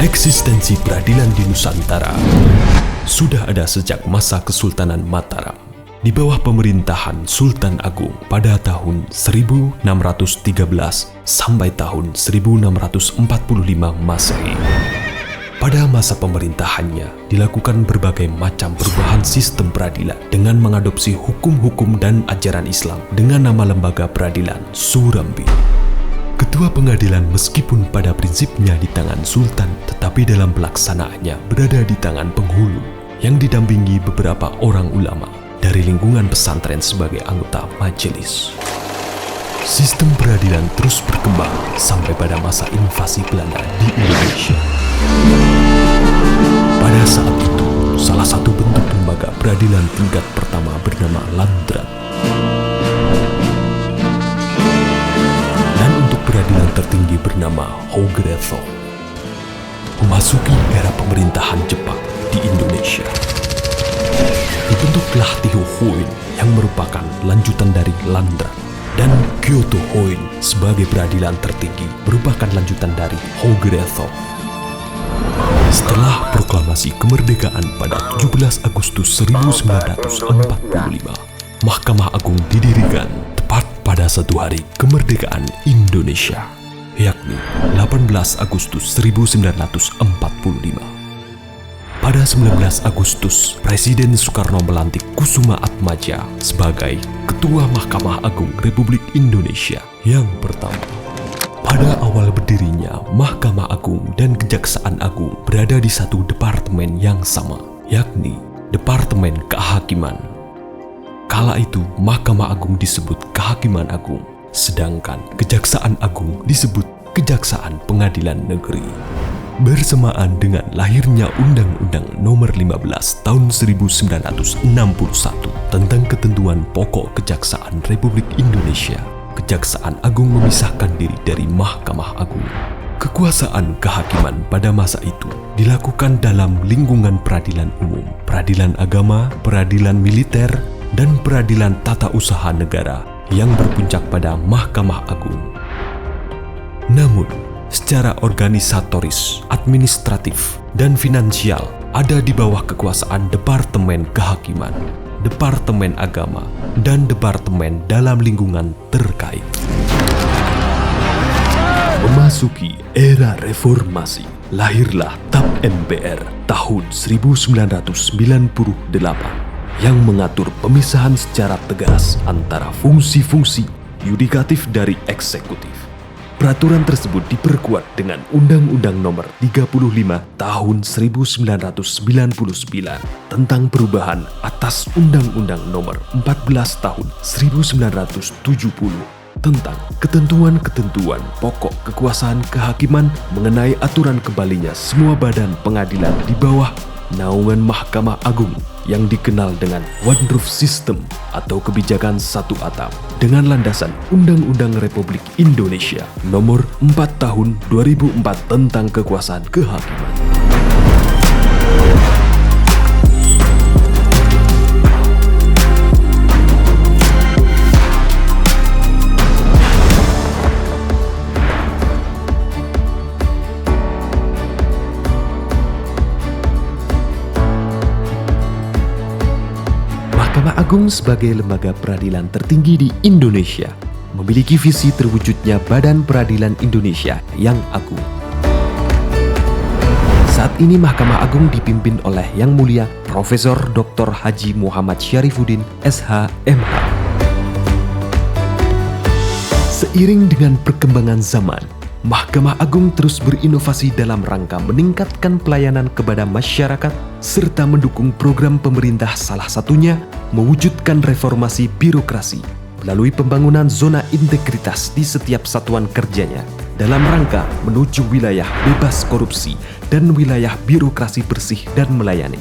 Eksistensi peradilan di Nusantara sudah ada sejak masa Kesultanan Mataram di bawah pemerintahan Sultan Agung pada tahun 1613 sampai tahun 1645 Masehi. Pada masa pemerintahannya dilakukan berbagai macam perubahan sistem peradilan dengan mengadopsi hukum-hukum dan ajaran Islam dengan nama Lembaga Peradilan Surambi. Ketua pengadilan meskipun pada prinsipnya di tangan Sultan, tetapi dalam pelaksanaannya berada di tangan penghulu yang didampingi beberapa orang ulama dari lingkungan pesantren sebagai anggota majelis. Sistem peradilan terus berkembang sampai pada masa invasi Belanda di Indonesia. Pada saat itu, salah satu bentuk lembaga peradilan tingkat pertama bernama Landrat. Dan untuk peradilan tertinggi bernama Hogretho. Memasuki era pemerintahan Jepang di Indonesia, dibentuklah Tihohoin yang merupakan lanjutan dari Landrat, dan Kyoto Hoin sebagai peradilan tertinggi merupakan lanjutan dari Hogretho. Setelah proklamasi kemerdekaan pada 17 Agustus 1945, Mahkamah Agung didirikan tepat pada satu hari kemerdekaan Indonesia, yakni 18 Agustus 1945. Pada 19 Agustus, Presiden Soekarno melantik Kusuma Atmaja sebagai Ketua Mahkamah Agung Republik Indonesia yang pertama. Pada awal berdirinya, Mahkamah Agung dan Kejaksaan Agung berada di satu departemen yang sama, yakni Departemen Kehakiman. Kala itu, Mahkamah Agung disebut Kehakiman Agung, sedangkan Kejaksaan Agung disebut Kejaksaan Pengadilan Negeri. Bersamaan dengan lahirnya Undang-Undang Nomor 15 Tahun 1961 tentang Ketentuan Pokok Kejaksaan Republik Indonesia, Kejaksaan Agung memisahkan diri dari Mahkamah Agung. Kekuasaan kehakiman pada masa itu dilakukan dalam lingkungan peradilan umum, peradilan agama, peradilan militer, dan peradilan tata usaha negara yang berpuncak pada Mahkamah Agung. Namun, secara organisatoris, administratif, dan finansial ada di bawah kekuasaan Departemen Kehakiman, Departemen Agama, dan Departemen dalam lingkungan terkait. Memasuki era reformasi, lahirlah TAP MPR tahun 1998 yang mengatur pemisahan secara tegas antara fungsi-fungsi yudikatif dari eksekutif. Peraturan tersebut diperkuat dengan Undang-Undang Nomor 35 Tahun 1999 tentang perubahan atas Undang-Undang Nomor 14 Tahun 1970 tentang ketentuan-ketentuan pokok kekuasaan kehakiman mengenai aturan kembalinya semua badan pengadilan di bawah naungan Mahkamah Agung yang dikenal dengan One Roof System atau kebijakan satu atap dengan landasan Undang-Undang Republik Indonesia Nomor 4 Tahun 2004 tentang kekuasaan kehakiman. Mahkamah Agung sebagai lembaga peradilan tertinggi di Indonesia memiliki visi terwujudnya Badan Peradilan Indonesia yang agung. Saat ini Mahkamah Agung dipimpin oleh Yang Mulia Profesor Dr. Haji Muhammad Syarifuddin SH MH. Seiring dengan perkembangan zaman, Mahkamah Agung terus berinovasi dalam rangka meningkatkan pelayanan kepada masyarakat serta mendukung program pemerintah, salah satunya mewujudkan reformasi birokrasi melalui pembangunan zona integritas di setiap satuan kerjanya dalam rangka menuju wilayah bebas korupsi dan wilayah birokrasi bersih dan melayani.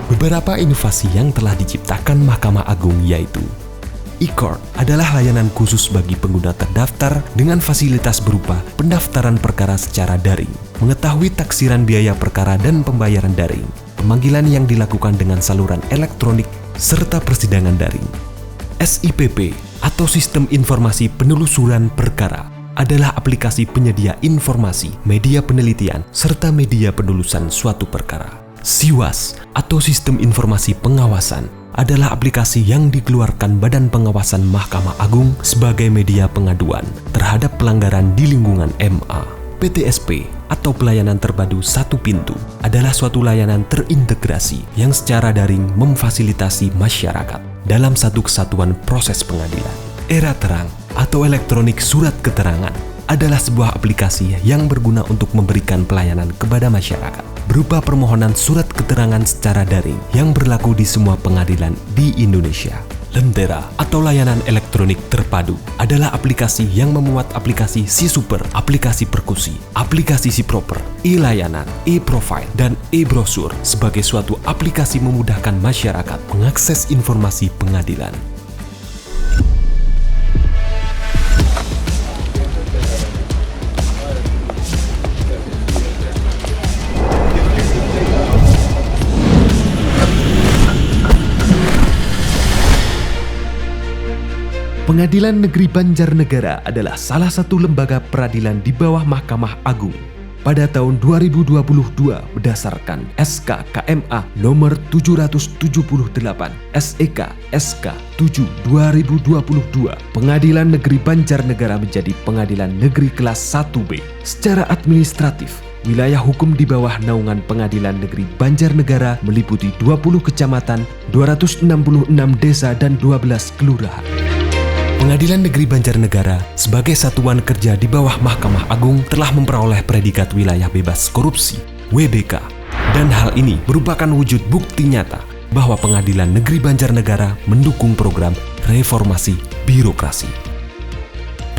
Beberapa inovasi yang telah diciptakan Mahkamah Agung yaitu e-court adalah layanan khusus bagi pengguna terdaftar dengan fasilitas berupa pendaftaran perkara secara daring, mengetahui taksiran biaya perkara dan pembayaran daring, pemanggilan yang dilakukan dengan saluran elektronik, serta persidangan daring. SIPP atau Sistem Informasi Penelusuran Perkara adalah aplikasi penyedia informasi, media penelitian, serta media penulisan suatu perkara. SIWAS atau Sistem Informasi Pengawasan adalah aplikasi yang dikeluarkan Badan Pengawasan Mahkamah Agung sebagai media pengaduan terhadap pelanggaran di lingkungan MA. PTSP atau Pelayanan Terpadu Satu Pintu adalah suatu layanan terintegrasi yang secara daring memfasilitasi masyarakat dalam satu kesatuan proses pengadilan. Era Terang atau Elektronik Surat Keterangan adalah sebuah aplikasi yang berguna untuk memberikan pelayanan kepada masyarakat berupa permohonan surat keterangan secara daring yang berlaku di semua pengadilan di Indonesia. Lentera atau Layanan Elektronik Terpadu adalah aplikasi yang memuat aplikasi SiSuper, aplikasi Perkusi, aplikasi SiProper, e-layanan, e-profile, dan e-brosur sebagai suatu aplikasi memudahkan masyarakat mengakses informasi pengadilan. Pengadilan Negeri Banjarnegara adalah salah satu lembaga peradilan di bawah Mahkamah Agung. Pada tahun 2022 berdasarkan SK KMA nomor 778 SEK SK 7 2022, Pengadilan Negeri Banjarnegara menjadi Pengadilan Negeri Kelas 1B. Secara administratif, wilayah hukum di bawah naungan Pengadilan Negeri Banjarnegara meliputi 20 kecamatan, 266 desa, dan 12 kelurahan. Pengadilan Negeri Banjarnegara sebagai satuan kerja di bawah Mahkamah Agung telah memperoleh predikat wilayah bebas korupsi (WBK), dan hal ini merupakan wujud bukti nyata bahwa Pengadilan Negeri Banjarnegara mendukung program reformasi birokrasi.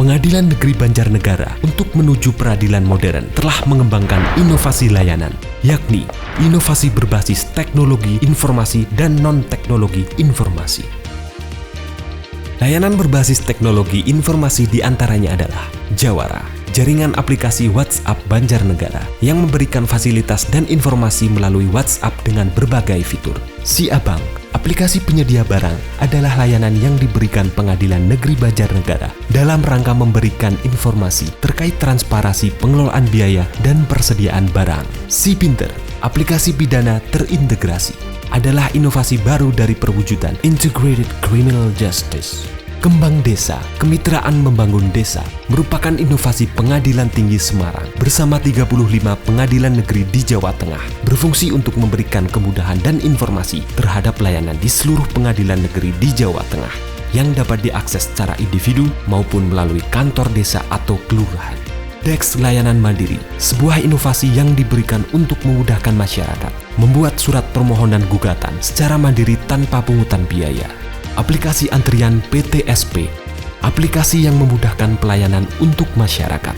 Pengadilan Negeri Banjarnegara untuk menuju peradilan modern telah mengembangkan inovasi layanan, yakni inovasi berbasis teknologi informasi dan non-teknologi informasi. Layanan berbasis teknologi informasi diantaranya adalah Jawara, jaringan aplikasi WhatsApp Banjarnegara yang memberikan fasilitas dan informasi melalui WhatsApp dengan berbagai fitur. SiAbang, aplikasi penyedia barang, adalah layanan yang diberikan Pengadilan Negeri Banjarnegara dalam rangka memberikan informasi terkait transparansi pengelolaan biaya dan persediaan barang. SiPinter, aplikasi pidana terintegrasi, adalah inovasi baru dari perwujudan Integrated Criminal Justice. Kembang Desa, Kemitraan Membangun Desa, merupakan inovasi Pengadilan Tinggi Semarang bersama 35 pengadilan negeri di Jawa Tengah, berfungsi untuk memberikan kemudahan dan informasi terhadap layanan di seluruh pengadilan negeri di Jawa Tengah yang dapat diakses secara individu maupun melalui kantor desa atau kelurahan. Dex Layanan Mandiri, sebuah inovasi yang diberikan untuk memudahkan masyarakat membuat surat permohonan gugatan secara mandiri tanpa pungutan biaya. Aplikasi Antrian PTSP, aplikasi yang memudahkan pelayanan untuk masyarakat.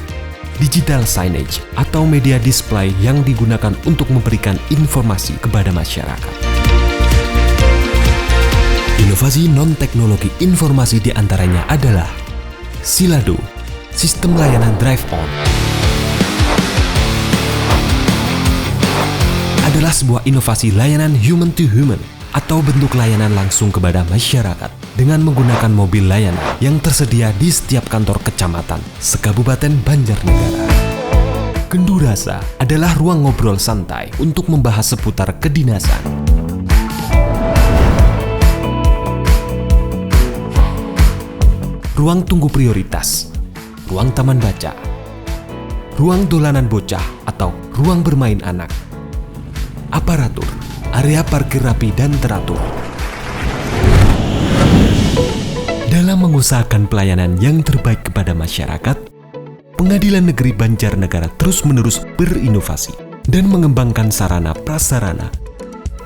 Digital Signage atau media display yang digunakan untuk memberikan informasi kepada masyarakat. Inovasi non-teknologi informasi diantaranya adalah Silado, sistem layanan drive-on, adalah sebuah inovasi layanan human-to-human atau bentuk layanan langsung kepada masyarakat dengan menggunakan mobil layanan yang tersedia di setiap kantor kecamatan sekabupaten Banjarnegara. Gendurasa adalah ruang ngobrol santai untuk membahas seputar kedinasan. Ruang tunggu prioritas, ruang taman baca, ruang dolanan bocah atau ruang bermain anak, aparatur, area parkir rapi dan teratur. Dalam mengusahakan pelayanan yang terbaik kepada masyarakat, Pengadilan Negeri Banjarnegara terus-menerus berinovasi dan mengembangkan sarana prasarana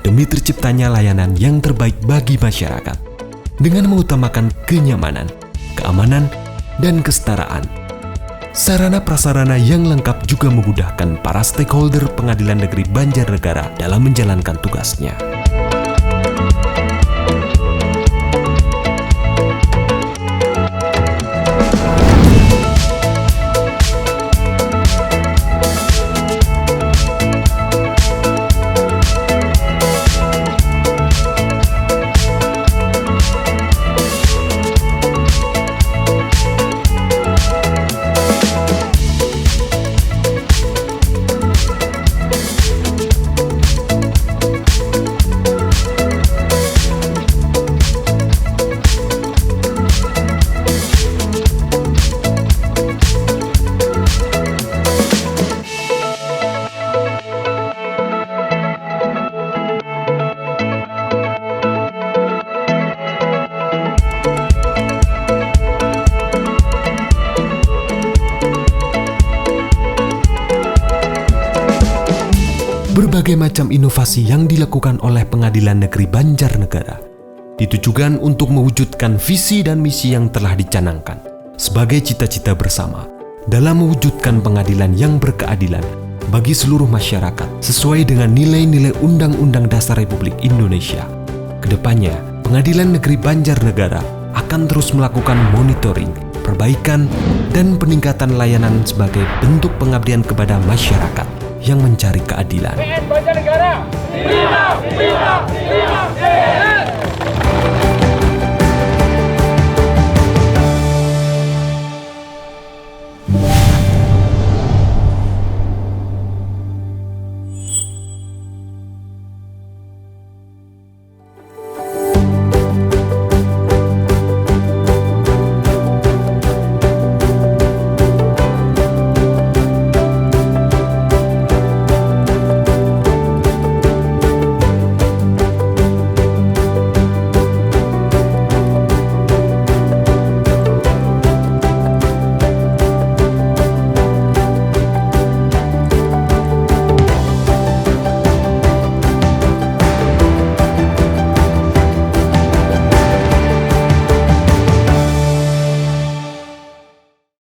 demi terciptanya layanan yang terbaik bagi masyarakat dengan mengutamakan kenyamanan, keamanan, dan kesetaraan. Sarana prasarana yang lengkap juga memudahkan para stakeholder Pengadilan Negeri Banjarnegara dalam menjalankan tugasnya. Berbagai macam inovasi yang dilakukan oleh Pengadilan Negeri Banjarnegara ditujukan untuk mewujudkan visi dan misi yang telah dicanangkan sebagai cita-cita bersama dalam mewujudkan pengadilan yang berkeadilan bagi seluruh masyarakat sesuai dengan nilai-nilai Undang-Undang Dasar Republik Indonesia. Kedepannya, Pengadilan Negeri Banjarnegara akan terus melakukan monitoring, perbaikan, dan peningkatan layanan sebagai bentuk pengabdian kepada masyarakat yang mencari keadilan. PN Banjarnegara,